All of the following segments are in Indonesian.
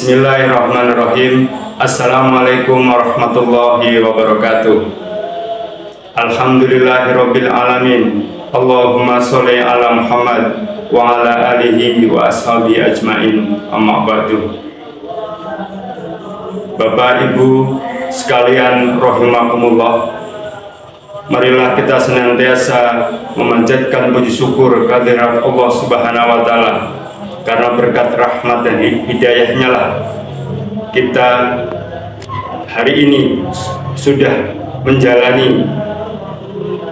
Bismillahirrahmanirrahim. Assalamualaikum warahmatullahi wabarakatuh. Alhamdulillahirabbil alamin. Allahumma sholli ala Muhammad wa ala alihi wa ashabi ajmain. Amma ba'du. Bapak Ibu sekalian rahimakumullah, marilah kita senantiasa memanjatkan puji syukur kehadirat Allah Subhanahu wa taala, karena berkat rahmat dan hidayahnya lah kita hari ini sudah menjalani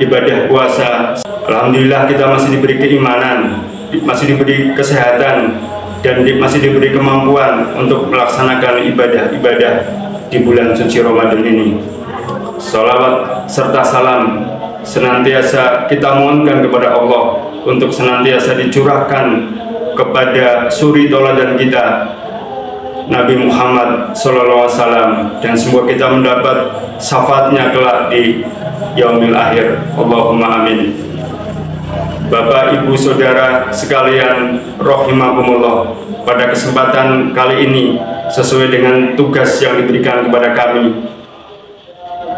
ibadah puasa. Alhamdulillah kita masih diberi keimanan, masih diberi kesehatan, dan masih diberi kemampuan untuk melaksanakan ibadah-ibadah di bulan suci Ramadan ini. Sholawat serta salam senantiasa kita mohonkan kepada Allah untuk senantiasa dicurahkan kepada suri tauladan kita, Nabi Muhammad SAW, dan semoga kita mendapat syafaatnya kelak di yaumil akhir. Allahumma amin. Bapak, Ibu, Saudara sekalian rahimakumullah, pada kesempatan kali ini sesuai dengan tugas yang diberikan kepada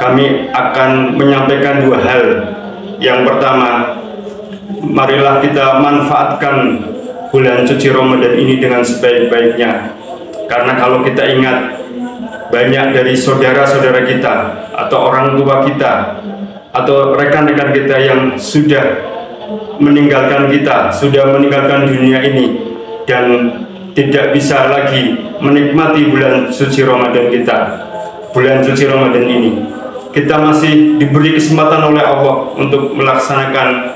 kami akan menyampaikan dua hal. Yang pertama, marilah kita manfaatkan bulan suci Ramadan ini dengan sebaik-baiknya. Karena kalau kita ingat, banyak dari saudara-saudara kita atau orang tua kita atau rekan-rekan kita yang sudah meninggalkan kita, sudah meninggalkan dunia ini dan tidak bisa lagi menikmati bulan suci Ramadan kita. Bulan suci Ramadan ini kita masih diberi kesempatan oleh Allah untuk melaksanakan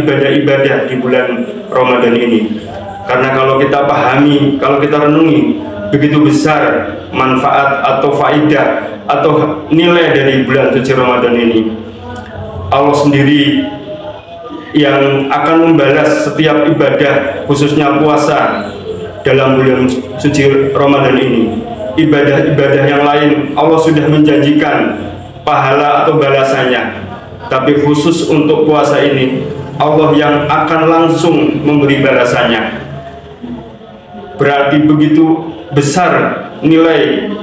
ibadah-ibadah di bulan Ramadan ini. Karena kalau kita pahami, kalau kita renungi, begitu besar manfaat atau faidah atau nilai dari bulan suci Ramadan ini. Allah sendiri yang akan membalas setiap ibadah, khususnya puasa dalam bulan suci Ramadan ini. Ibadah-ibadah yang lain Allah sudah menjanjikan pahala atau balasannya, tapi khusus untuk puasa ini Allah yang akan langsung memberi balasannya. Berarti begitu besar nilai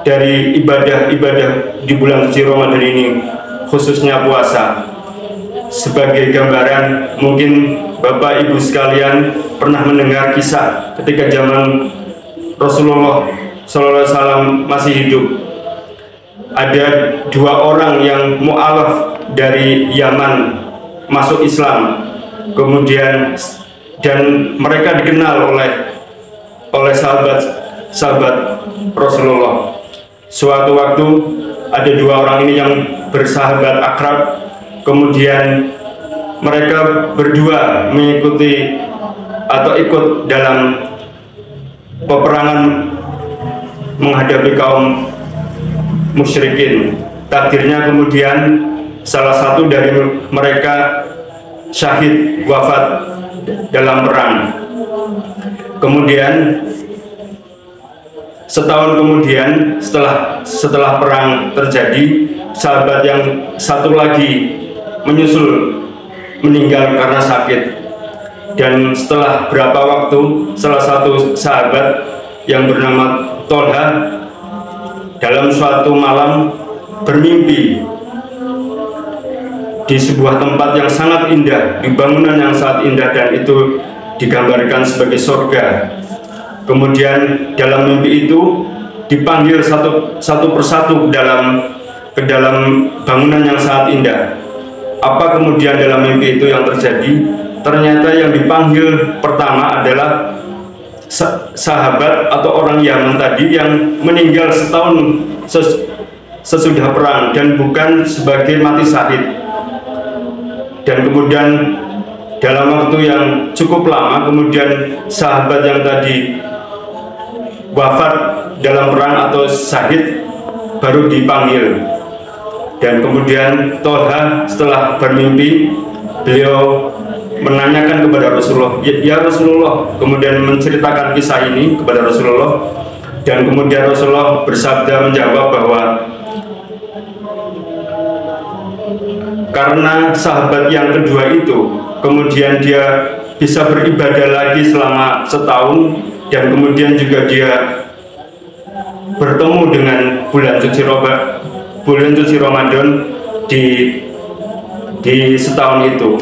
dari ibadah-ibadah di bulan suci Ramadan ini, khususnya puasa. Sebagai gambaran, mungkin Bapak Ibu sekalian pernah mendengar kisah ketika zaman Rasulullah SAW masih hidup. Ada dua orang yang mu'alaf dari Yaman masuk Islam, kemudian dan mereka dikenal oleh sahabat Rasulullah. Suatu waktu ada dua orang ini yang bersahabat akrab, kemudian mereka berdua mengikuti atau ikut dalam peperangan menghadapi kaum musyrikin. Takdirnya kemudian salah satu dari mereka syahid, wafat dalam perang. Kemudian setahun kemudian setelah perang terjadi, sahabat yang satu lagi menyusul meninggal karena sakit. Dan setelah berapa waktu, salah satu sahabat yang bernama Tolha dalam suatu malam bermimpi di sebuah tempat yang sangat indah, di bangunan yang sangat indah, dan itu digambarkan sebagai surga. Kemudian dalam mimpi itu dipanggil satu persatu ke dalam bangunan yang sangat indah. Apa kemudian dalam mimpi itu yang terjadi? Ternyata yang dipanggil pertama adalah sahabat atau orang Yaman tadi yang meninggal setahun sesudah perang dan bukan sebagai mati syahid. Dan kemudian dalam waktu yang cukup lama kemudian sahabat yang tadi wafat dalam perang atau syahid baru dipanggil. Dan kemudian Tolha setelah bermimpi, beliau menanyakan kepada Rasulullah, ya Rasulullah, kemudian menceritakan kisah ini kepada Rasulullah. Dan kemudian Rasulullah bersabda menjawab bahwa karena sahabat yang kedua itu kemudian dia bisa beribadah lagi selama setahun, dan kemudian juga dia bertemu dengan bulan suci Ramadan di setahun itu.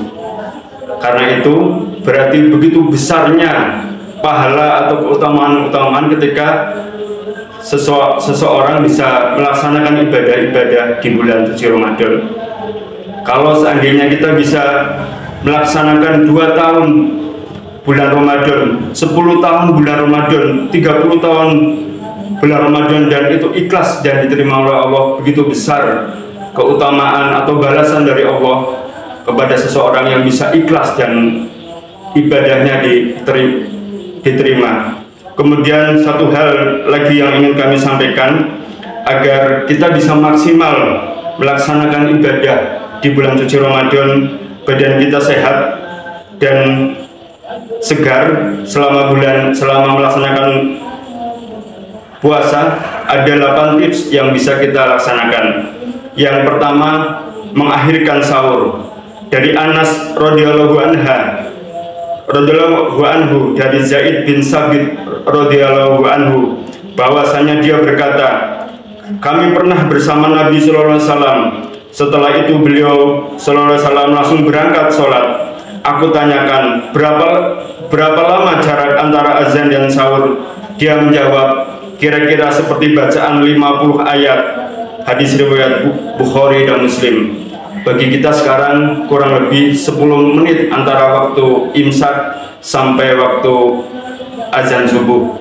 Karena itu berarti begitu besarnya pahala atau keutamaan ketika seseorang bisa melaksanakan ibadah-ibadah di bulan suci Ramadan. Kalau seandainya kita bisa melaksanakan 2 tahun bulan Ramadan, 10 tahun bulan Ramadan, 30 tahun bulan Ramadan, dan itu ikhlas dan diterima oleh Allah, begitu besar keutamaan atau balasan dari Allah kepada seseorang yang bisa ikhlas dan ibadahnya diterima. Kemudian satu hal lagi yang ingin kami sampaikan, agar kita bisa maksimal melaksanakan ibadah di bulan suci Ramadan, badan kita sehat dan segar selama melaksanakan puasa. Ada 8 tips yang bisa kita laksanakan. Yang pertama, mengakhirkan sahur. Dari Anas radhiyallahu anhu dari Zaid bin Sabit radhiyallahu anhu bahwasanya dia berkata, kami pernah bersama Nabi sallallahu alaihi wasallam. Setelah itu beliau sallallahu alaihi wasallam langsung berangkat sholat. Aku tanyakan, berapa lama jarak antara azan dan sahur? Dia menjawab, kira-kira seperti bacaan 50 ayat. Hadis riwayat Bukhari dan Muslim. Bagi kita sekarang kurang lebih 10 menit antara waktu imsak sampai waktu azan subuh.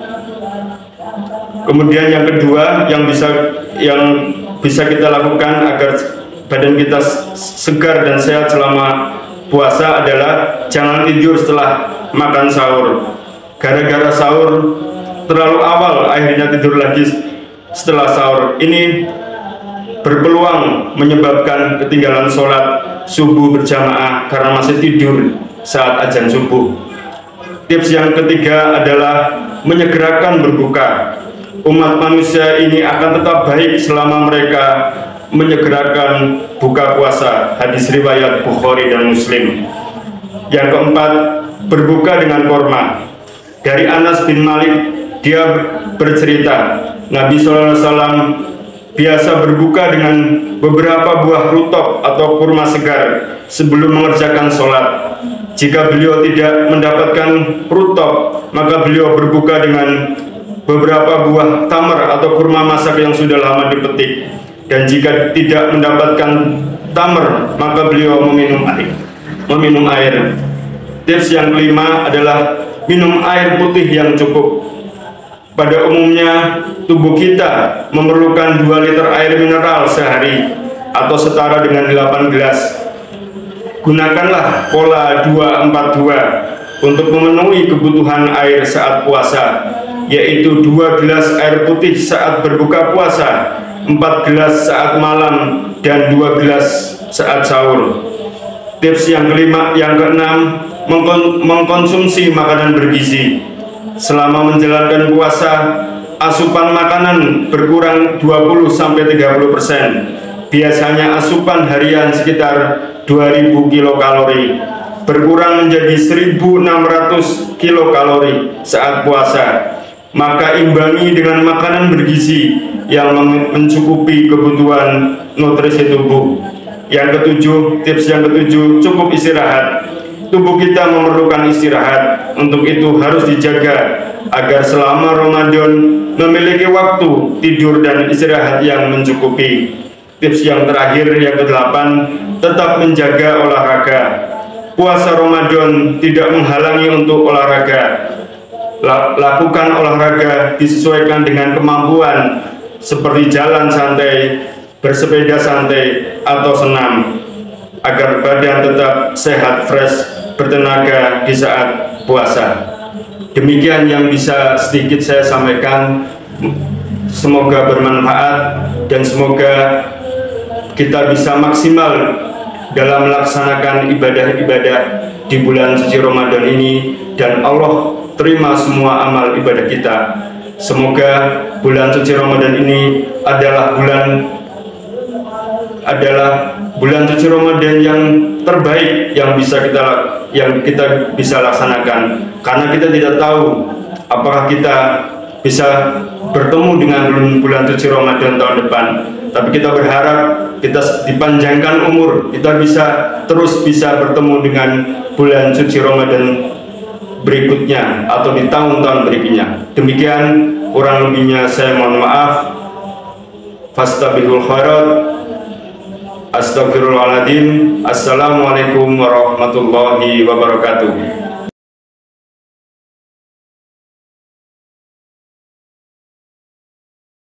Kemudian yang kedua yang bisa kita lakukan agar badan kita segar dan sehat selama puasa adalah jangan tidur setelah makan sahur. Gara-gara sahur terlalu awal, akhirnya tidur lagi setelah sahur. Ini berpeluang menyebabkan ketinggalan sholat subuh berjamaah karena masih tidur saat azan subuh. Tips yang ketiga adalah menyegerakan berbuka. Umat manusia ini akan tetap baik selama mereka menyegerakan buka puasa. Hadis riwayat Bukhari dan Muslim. Yang keempat, berbuka dengan kurma. Dari Anas bin Malik, dia bercerita, Nabi SAW biasa berbuka dengan beberapa buah rutop atau kurma segar sebelum mengerjakan sholat. Jika beliau tidak mendapatkan rutop, maka beliau berbuka dengan beberapa buah tamar atau kurma masak yang sudah lama dipetik. Dan jika tidak mendapatkan tamar, maka beliau meminum air. Tips yang kelima adalah minum air putih yang cukup. Pada umumnya tubuh kita memerlukan 2 liter air mineral sehari atau setara dengan 8 gelas. Gunakanlah pola 2-4-2 untuk memenuhi kebutuhan air saat puasa, yaitu 2 gelas air putih saat berbuka puasa, 4 gelas saat malam, dan 2 gelas saat sahur. Tips yang keenam, mengkonsumsi makanan bergizi. Selama menjalankan puasa, asupan makanan berkurang 20-30%. Biasanya asupan harian sekitar 2000 kilokalori, berkurang menjadi 1600 kilokalori saat puasa. Maka imbangi dengan makanan bergizi yang mencukupi kebutuhan nutrisi tubuh. Tips yang ketujuh, cukup istirahat. Tubuh kita memerlukan istirahat. Untuk itu harus dijaga agar selama Ramadan memiliki waktu tidur dan istirahat yang mencukupi. Tips yang terakhir, yang ke-8, tetap menjaga olahraga. Puasa Ramadan tidak menghalangi untuk olahraga. Lakukan olahraga disesuaikan dengan kemampuan, seperti jalan santai, bersepeda santai, atau senam, agar badan tetap sehat, fresh, bertenaga di saat puasa. Demikian yang bisa sedikit saya sampaikan. Semoga bermanfaat dan semoga kita bisa maksimal dalam melaksanakan ibadah-ibadah di bulan suci Ramadan ini, dan Allah terima semua amal ibadah kita. Semoga bulan suci Ramadan ini adalah bulan suci Ramadan yang terbaik yang kita bisa laksanakan, karena kita tidak tahu apakah kita bisa bertemu dengan bulan suci Ramadan tahun depan, tapi kita berharap kita dipanjangkan umur, kita terus bisa bertemu dengan bulan suci Ramadan berikutnya atau di tahun-tahun berikutnya. Demikian kurang lebihnya saya mohon maaf. Fastabihul khairat. Astagfirullahaladzim. Assalamualaikum warahmatullahi wabarakatuh.